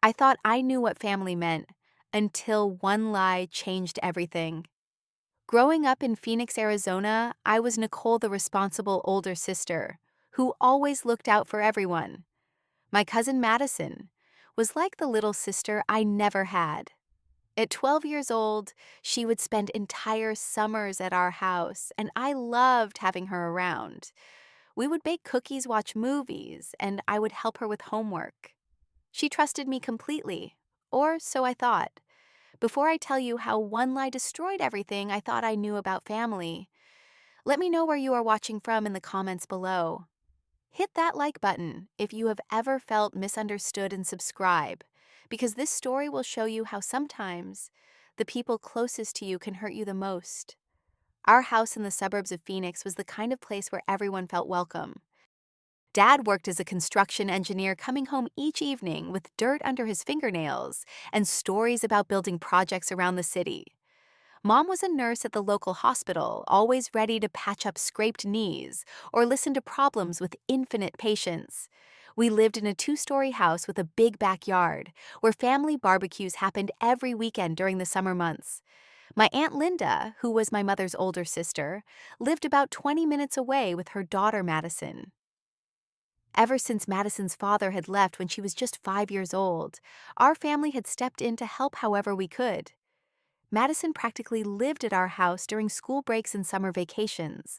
I thought I knew what family meant until one lie changed everything. Growing up in Phoenix, Arizona, I was Nicole, the responsible older sister, who always looked out for everyone. My cousin Madison was like the little sister I never had. At 12 years old, she would spend entire summers at our house, and I loved having her around. We would bake cookies, watch movies, and I would help her with homework. She trusted me completely, or so I thought. Before I tell you how one lie destroyed everything I thought I knew about family, let me know where you are watching from in the comments below. Hit that like button if you have ever felt misunderstood and subscribe, because this story will show you how sometimes the people closest to you can hurt you the most. Our house in the suburbs of Phoenix was the kind of place where everyone felt welcome. Dad worked as a construction engineer, coming home each evening with dirt under his fingernails and stories about building projects around the city. Mom was a nurse at the local hospital, always ready to patch up scraped knees or listen to problems with infinite patience. We lived in a two-story house with a big backyard, where family barbecues happened every weekend during the summer months. My Aunt Linda, who was my mother's older sister, lived about 20 minutes away with her daughter Madison. Ever since Madison's father had left when she was just 5 years old, our family had stepped in to help however we could. Madison practically lived at our house during school breaks and summer vacations.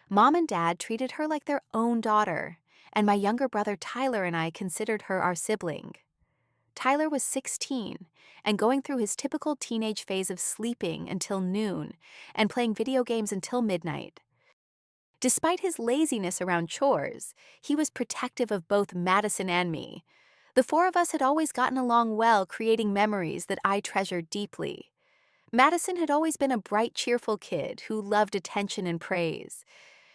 Mom and Dad treated her like their own daughter, and my younger brother Tyler and I considered her our sibling. Tyler was 16 and going through his typical teenage phase of sleeping until noon and playing video games until midnight. Despite his laziness around chores, he was protective of both Madison and me. The four of us had always gotten along well, creating memories that I treasured deeply. Madison had always been a bright, cheerful kid who loved attention and praise.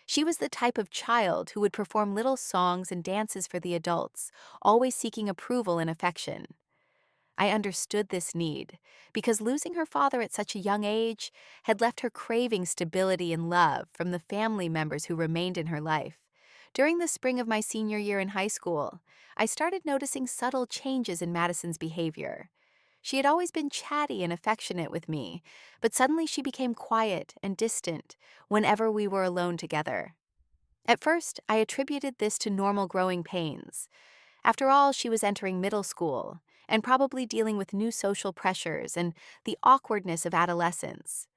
She was the type of child who would perform little songs and dances for the adults, always seeking approval and affection. I understood this need because losing her father at such a young age had left her craving stability and love from the family members who remained in her life. During the spring of my senior year in high school, I started noticing subtle changes in Madison's behavior. She had always been chatty and affectionate with me, but suddenly she became quiet and distant whenever we were alone together. At first, I attributed this to normal growing pains. After all, she was entering middle school and probably dealing with new social pressures and the awkwardness of adolescence.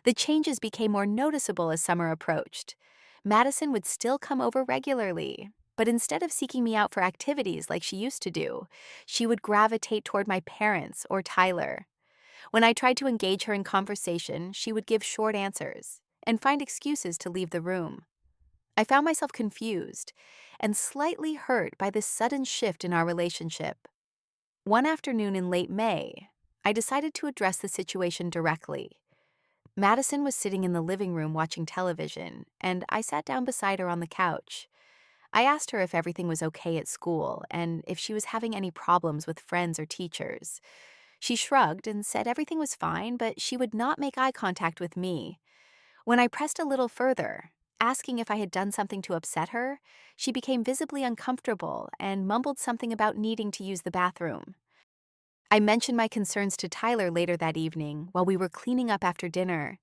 The changes became more noticeable as summer approached. Madison would still come over regularly, but instead of seeking me out for activities like she used to do, she would gravitate toward my parents or Tyler. When I tried to engage her in conversation, she would give short answers and find excuses to leave the room. I found myself confused and slightly hurt by this sudden shift in our relationship. One afternoon in late May, I decided to address the situation directly. Madison was sitting in the living room watching television, and I sat down beside her on the couch. I asked her if everything was okay at school and if she was having any problems with friends or teachers. She shrugged and said everything was fine, but she would not make eye contact with me. When I pressed a little further, asking if I had done something to upset her, she became visibly uncomfortable and mumbled something about needing to use the bathroom. I mentioned my concerns to Tyler later that evening while we were cleaning up after dinner.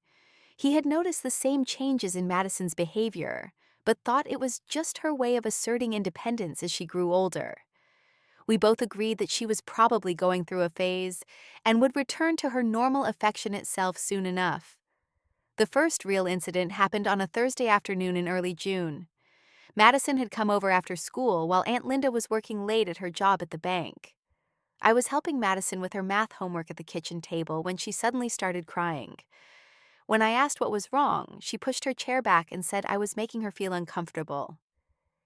He had noticed the same changes in Madison's behavior, but thought it was just her way of asserting independence as she grew older. We both agreed that she was probably going through a phase and would return to her normal affectionate self soon enough. The first real incident happened on a Thursday afternoon in early June. Madison had come over after school while Aunt Linda was working late at her job at the bank. I was helping Madison with her math homework at the kitchen table when she suddenly started crying. When I asked what was wrong, she pushed her chair back and said I was making her feel uncomfortable.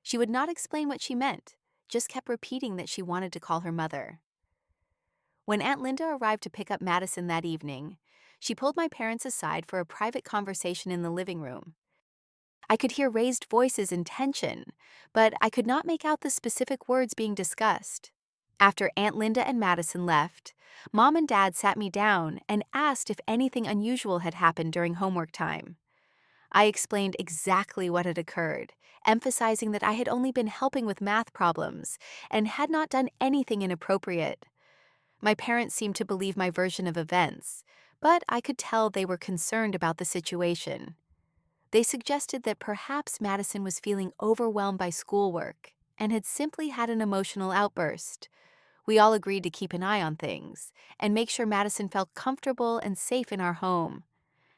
She would not explain what she meant, just kept repeating that she wanted to call her mother. When Aunt Linda arrived to pick up Madison that evening, she pulled my parents aside for a private conversation in the living room. I could hear raised voices and tension, but I could not make out the specific words being discussed. After Aunt Linda and Madison left, Mom and Dad sat me down and asked if anything unusual had happened during homework time. I explained exactly what had occurred, emphasizing that I had only been helping with math problems and had not done anything inappropriate. My parents seemed to believe my version of events, but I could tell they were concerned about the situation. They suggested that perhaps Madison was feeling overwhelmed by schoolwork and had simply had an emotional outburst. We all agreed to keep an eye on things and make sure Madison felt comfortable and safe in our home.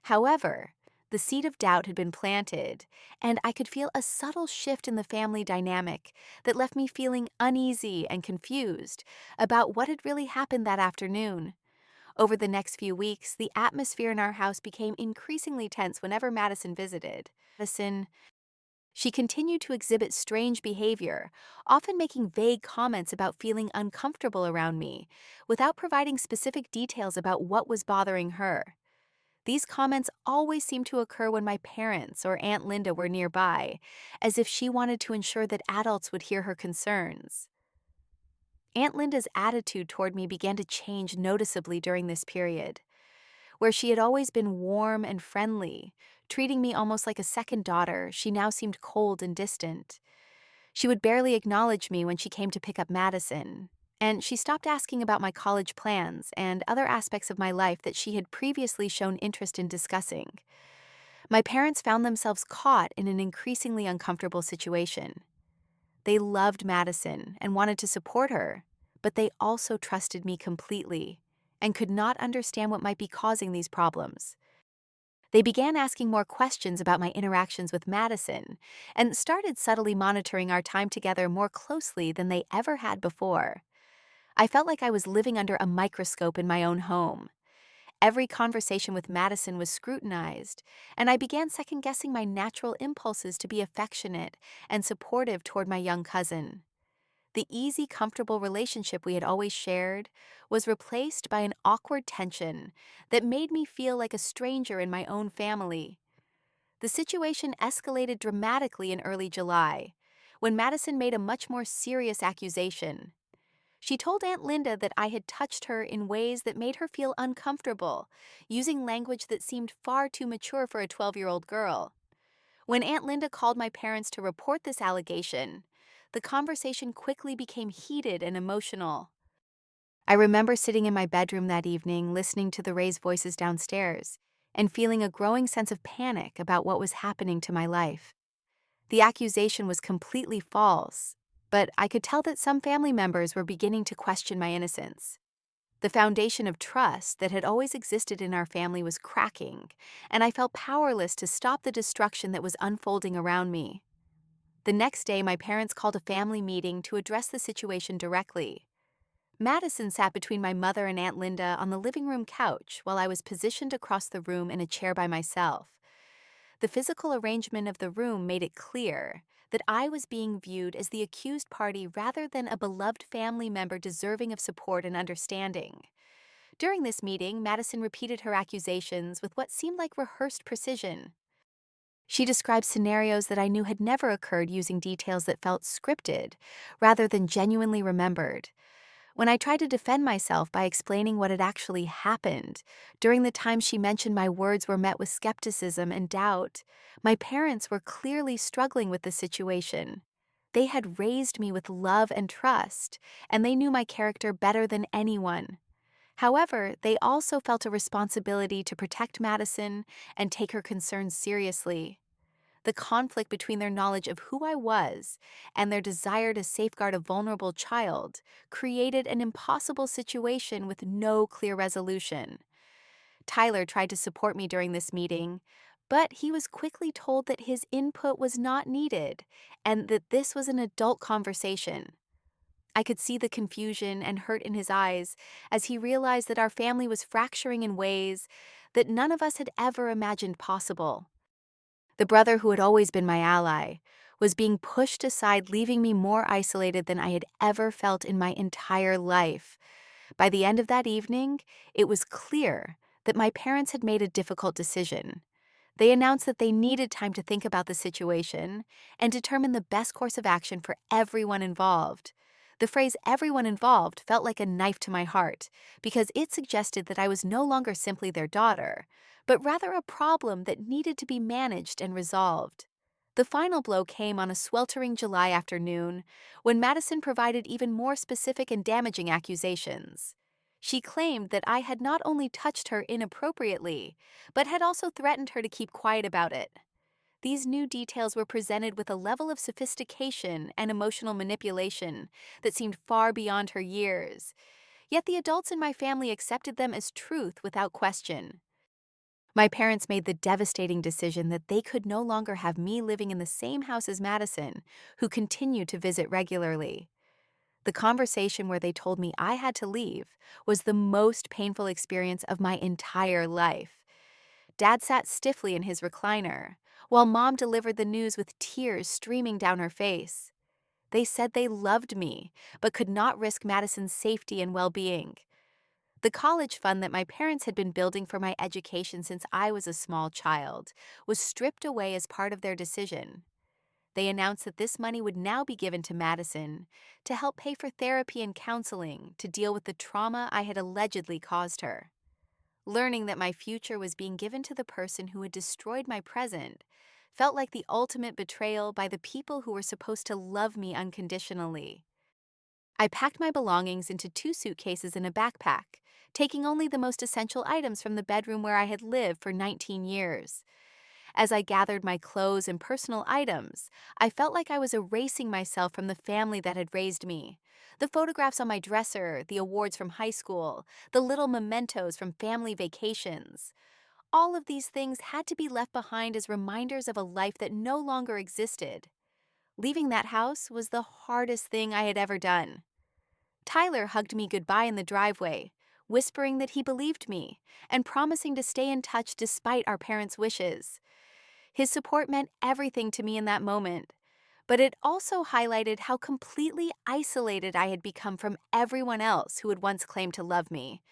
However, the seed of doubt had been planted, and I could feel a subtle shift in the family dynamic that left me feeling uneasy and confused about what had really happened that afternoon. Over the next few weeks, the atmosphere in our house became increasingly tense whenever Madison visited. She continued to exhibit strange behavior, often making vague comments about feeling uncomfortable around me, without providing specific details about what was bothering her. These comments always seemed to occur when my parents or Aunt Linda were nearby, as if she wanted to ensure that adults would hear her concerns. Aunt Linda's attitude toward me began to change noticeably during this period. Where she had always been warm and friendly, treating me almost like a second daughter, she now seemed cold and distant. She would barely acknowledge me when she came to pick up Madison, and she stopped asking about my college plans and other aspects of my life that she had previously shown interest in discussing. My parents found themselves caught in an increasingly uncomfortable situation. They loved Madison and wanted to support her, but they also trusted me completely and could not understand what might be causing these problems. They began asking more questions about my interactions with Madison and started subtly monitoring our time together more closely than they ever had before. I felt like I was living under a microscope in my own home. Every conversation with Madison was scrutinized, and I began second-guessing my natural impulses to be affectionate and supportive toward my young cousin. The easy, comfortable relationship we had always shared was replaced by an awkward tension that made me feel like a stranger in my own family. The situation escalated dramatically in early July, when Madison made a much more serious accusation. She told Aunt Linda that I had touched her in ways that made her feel uncomfortable, using language that seemed far too mature for a 12-year-old girl. When Aunt Linda called my parents to report this allegation, the conversation quickly became heated and emotional. I remember sitting in my bedroom that evening, listening to the raised voices downstairs, and feeling a growing sense of panic about what was happening to my life. The accusation was completely false, but I could tell that some family members were beginning to question my innocence. The foundation of trust that had always existed in our family was cracking, and I felt powerless to stop the destruction that was unfolding around me. The next day, my parents called a family meeting to address the situation directly. Madison sat between my mother and Aunt Linda on the living room couch while I was positioned across the room in a chair by myself. The physical arrangement of the room made it clear that I was being viewed as the accused party rather than a beloved family member deserving of support and understanding. During this meeting, Madison repeated her accusations with what seemed like rehearsed precision. She described scenarios that I knew had never occurred using details that felt scripted rather than genuinely remembered. When I tried to defend myself by explaining what had actually happened, during the time she mentioned my words were met with skepticism and doubt, my parents were clearly struggling with the situation. They had raised me with love and trust, and they knew my character better than anyone. However, they also felt a responsibility to protect Madison and take her concerns seriously. The conflict between their knowledge of who I was and their desire to safeguard a vulnerable child created an impossible situation with no clear resolution. Tyler tried to support me during this meeting, but he was quickly told that his input was not needed and that this was an adult conversation. I could see the confusion and hurt in his eyes as he realized that our family was fracturing in ways that none of us had ever imagined possible. The brother who had always been my ally was being pushed aside, leaving me more isolated than I had ever felt in my entire life. By the end of that evening, it was clear that my parents had made a difficult decision. They announced that they needed time to think about the situation and determine the best course of action for everyone involved. The phrase everyone involved felt like a knife to my heart because it suggested that I was no longer simply their daughter, but rather a problem that needed to be managed and resolved. The final blow came on a sweltering July afternoon when Madison provided even more specific and damaging accusations. She claimed that I had not only touched her inappropriately, but had also threatened her to keep quiet about it. These new details were presented with a level of sophistication and emotional manipulation that seemed far beyond her years, yet the adults in my family accepted them as truth without question. My parents made the devastating decision that they could no longer have me living in the same house as Madison, who continued to visit regularly. The conversation where they told me I had to leave was the most painful experience of my entire life. Dad sat stiffly in his recliner, while Mom delivered the news with tears streaming down her face. They said they loved me, but could not risk Madison's safety and well-being. The college fund that my parents had been building for my education since I was a small child was stripped away as part of their decision. They announced that this money would now be given to Madison to help pay for therapy and counseling to deal with the trauma I had allegedly caused her. Learning that my future was being given to the person who had destroyed my present felt like the ultimate betrayal by the people who were supposed to love me unconditionally. I packed my belongings into 2 suitcases and a backpack, taking only the most essential items from the bedroom where I had lived for 19 years. As I gathered my clothes and personal items, I felt like I was erasing myself from the family that had raised me. The photographs on my dresser, the awards from high school, the little mementos from family vacations. All of these things had to be left behind as reminders of a life that no longer existed. Leaving that house was the hardest thing I had ever done. Tyler hugged me goodbye in the driveway, whispering that he believed me and promising to stay in touch despite our parents' wishes. His support meant everything to me in that moment, but it also highlighted how completely isolated I had become from everyone else who had once claimed to love me.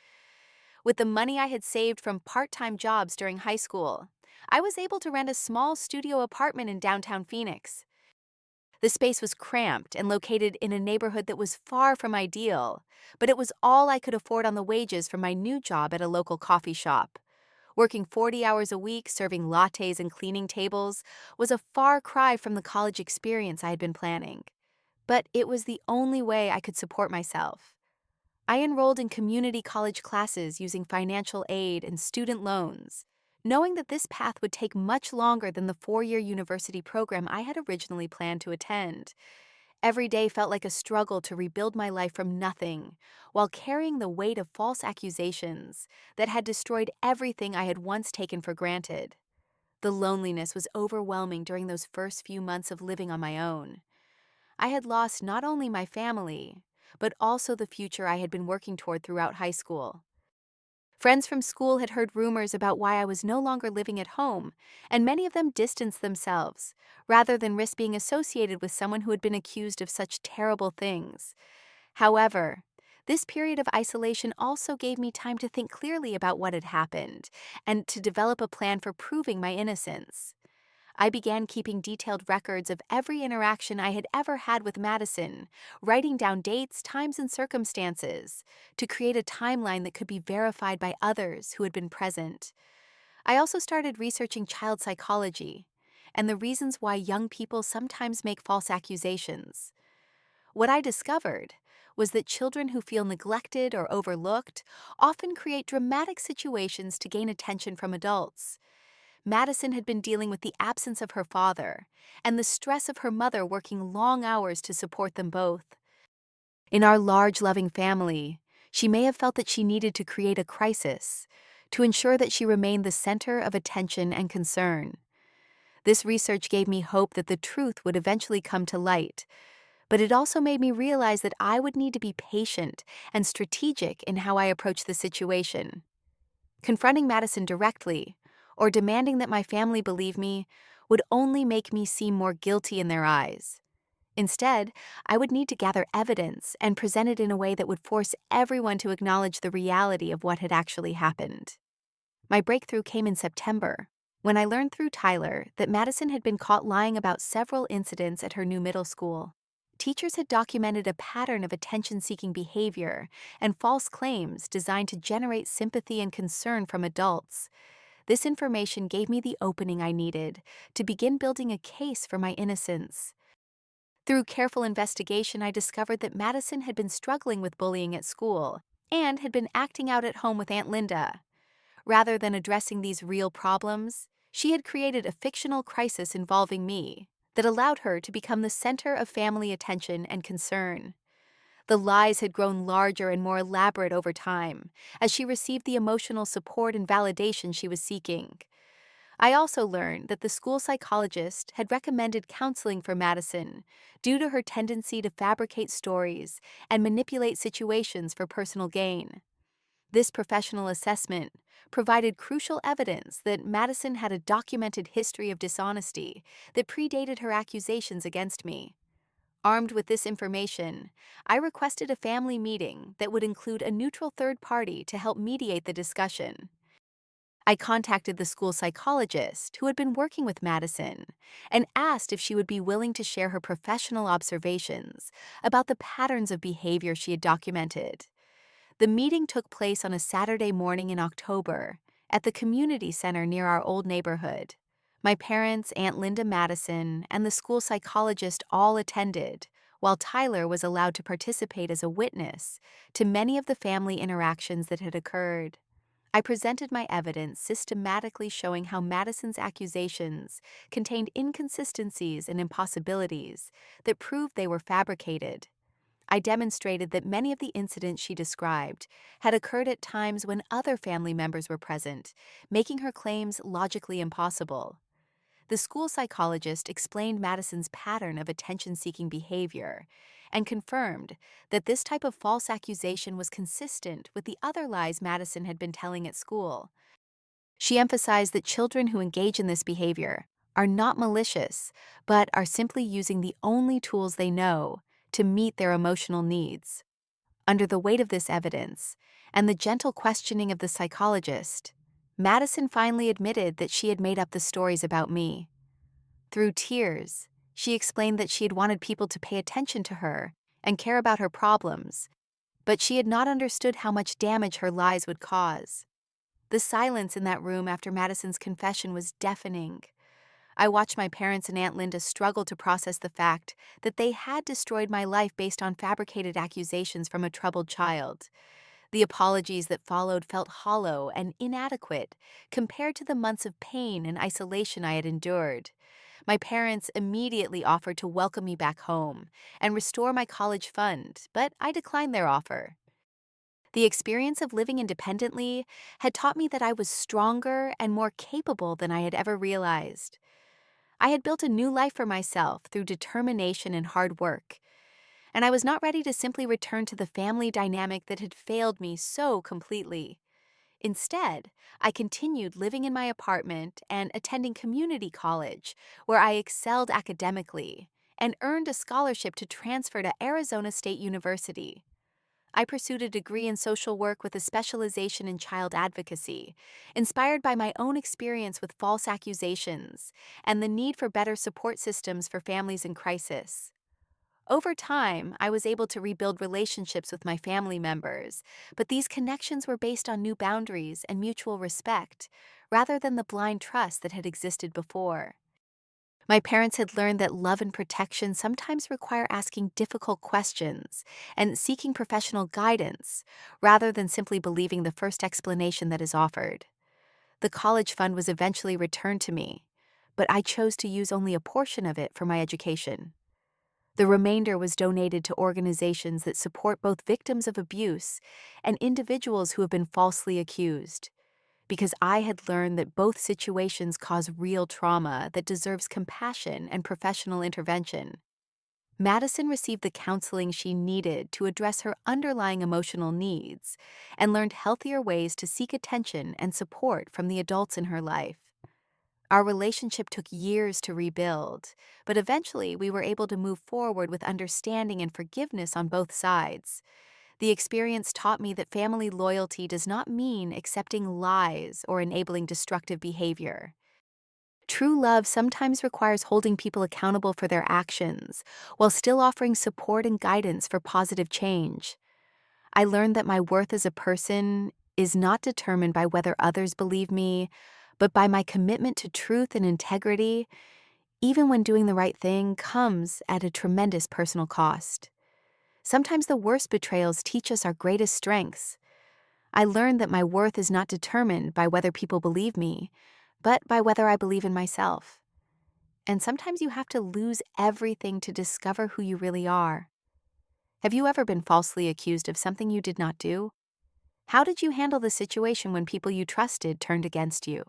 With the money I had saved from part-time jobs during high school, I was able to rent a small studio apartment in downtown Phoenix. The space was cramped and located in a neighborhood that was far from ideal, but it was all I could afford on the wages from my new job at a local coffee shop. Working 40 hours a week, serving lattes and cleaning tables, was a far cry from the college experience I had been planning. But it was the only way I could support myself. I enrolled in community college classes using financial aid and student loans, knowing that this path would take much longer than the 4-year university program I had originally planned to attend. Every day felt like a struggle to rebuild my life from nothing, while carrying the weight of false accusations that had destroyed everything I had once taken for granted. The loneliness was overwhelming during those first few months of living on my own. I had lost not only my family, but also the future I had been working toward throughout high school. Friends from school had heard rumors about why I was no longer living at home, and many of them distanced themselves, rather than risk being associated with someone who had been accused of such terrible things. However, this period of isolation also gave me time to think clearly about what had happened, and to develop a plan for proving my innocence. I began keeping detailed records of every interaction I had ever had with Madison, writing down dates, times, and circumstances to create a timeline that could be verified by others who had been present. I also started researching child psychology and the reasons why young people sometimes make false accusations. What I discovered was that children who feel neglected or overlooked often create dramatic situations to gain attention from adults. Madison had been dealing with the absence of her father and the stress of her mother working long hours to support them both. In our large, loving family, she may have felt that she needed to create a crisis to ensure that she remained the center of attention and concern. This research gave me hope that the truth would eventually come to light, but it also made me realize that I would need to be patient and strategic in how I approached the situation. Confronting Madison directly, or demanding that my family believe me, would only make me seem more guilty in their eyes. Instead, I would need to gather evidence and present it in a way that would force everyone to acknowledge the reality of what had actually happened. My breakthrough came in September, when I learned through Tyler that Madison had been caught lying about several incidents at her new middle school. teachers had documented a pattern of attention-seeking behavior and false claims designed to generate sympathy and concern from adults. This information gave me the opening I needed to begin building a case for my innocence. Through careful investigation, I discovered that Madison had been struggling with bullying at school and had been acting out at home with Aunt Linda. Rather than addressing these real problems, she had created a fictional crisis involving me that allowed her to become the center of family attention and concern. The lies had grown larger and more elaborate over time as she received the emotional support and validation she was seeking. I also learned that the school psychologist had recommended counseling for Madison due to her tendency to fabricate stories and manipulate situations for personal gain. This professional assessment provided crucial evidence that Madison had a documented history of dishonesty that predated her accusations against me. Armed with this information, I requested a family meeting that would include a neutral third party to help mediate the discussion. I contacted the school psychologist who had been working with Madison and asked if she would be willing to share her professional observations about the patterns of behavior she had documented. The meeting took place on a Saturday morning in October at the community center near our old neighborhood. My parents, Aunt Linda Madison, and the school psychologist all attended, while Tyler was allowed to participate as a witness to many of the family interactions that had occurred. I presented my evidence systematically showing how Madison's accusations contained inconsistencies and impossibilities that proved they were fabricated. I demonstrated that many of the incidents she described had occurred at times when other family members were present, making her claims logically impossible. The school psychologist explained Madison's pattern of attention-seeking behavior and confirmed that this type of false accusation was consistent with the other lies Madison had been telling at school. She emphasized that children who engage in this behavior are not malicious, but are simply using the only tools they know to meet their emotional needs. Under the weight of this evidence and the gentle questioning of the psychologist, Madison finally admitted that she had made up the stories about me. Through tears, she explained that she had wanted people to pay attention to her and care about her problems, but she had not understood how much damage her lies would cause. The silence in that room after Madison's confession was deafening. I watched my parents and Aunt Linda struggle to process the fact that they had destroyed my life based on fabricated accusations from a troubled child. The apologies that followed felt hollow and inadequate compared to the months of pain and isolation I had endured. My parents immediately offered to welcome me back home and restore my college fund, but I declined their offer. The experience of living independently had taught me that I was stronger and more capable than I had ever realized. I had built a new life for myself through determination and hard work, and I was not ready to simply return to the family dynamic that had failed me so completely. Instead, I continued living in my apartment and attending community college, where I excelled academically and earned a scholarship to transfer to Arizona State University. I pursued a degree in social work with a specialization in child advocacy, inspired by my own experience with false accusations and the need for better support systems for families in crisis. Over time, I was able to rebuild relationships with my family members, but these connections were based on new boundaries and mutual respect, rather than the blind trust that had existed before. My parents had learned that love and protection sometimes require asking difficult questions and seeking professional guidance, rather than simply believing the first explanation that is offered. The college fund was eventually returned to me, but I chose to use only a portion of it for my education. The remainder was donated to organizations that support both victims of abuse and individuals who have been falsely accused, because I had learned that both situations cause real trauma that deserves compassion and professional intervention. Madison received the counseling she needed to address her underlying emotional needs and learned healthier ways to seek attention and support from the adults in her life. Our relationship took years to rebuild, but eventually we were able to move forward with understanding and forgiveness on both sides. The experience taught me that family loyalty does not mean accepting lies or enabling destructive behavior. True love sometimes requires holding people accountable for their actions, while still offering support and guidance for positive change. I learned that my worth as a person is not determined by whether others believe me, but by my commitment to truth and integrity, even when doing the right thing comes at a tremendous personal cost. Sometimes the worst betrayals teach us our greatest strengths. I learned that my worth is not determined by whether people believe me, but by whether I believe in myself. And sometimes you have to lose everything to discover who you really are. Have you ever been falsely accused of something you did not do? How did you handle the situation when people you trusted turned against you?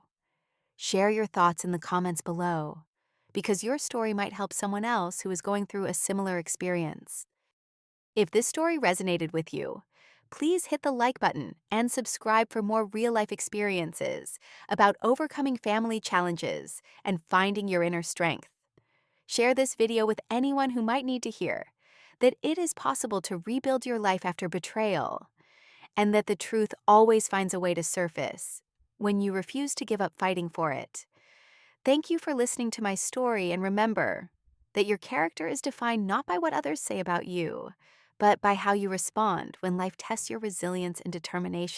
Share your thoughts in the comments below, because your story might help someone else who is going through a similar experience. If this story resonated with you, please hit the like button and subscribe for more real-life experiences about overcoming family challenges and finding your inner strength. Share this video with anyone who might need to hear that it is possible to rebuild your life after betrayal, and that the truth always finds a way to surface when you refuse to give up fighting for it. Thank you for listening to my story, and remember that your character is defined not by what others say about you, but by how you respond when life tests your resilience and determination.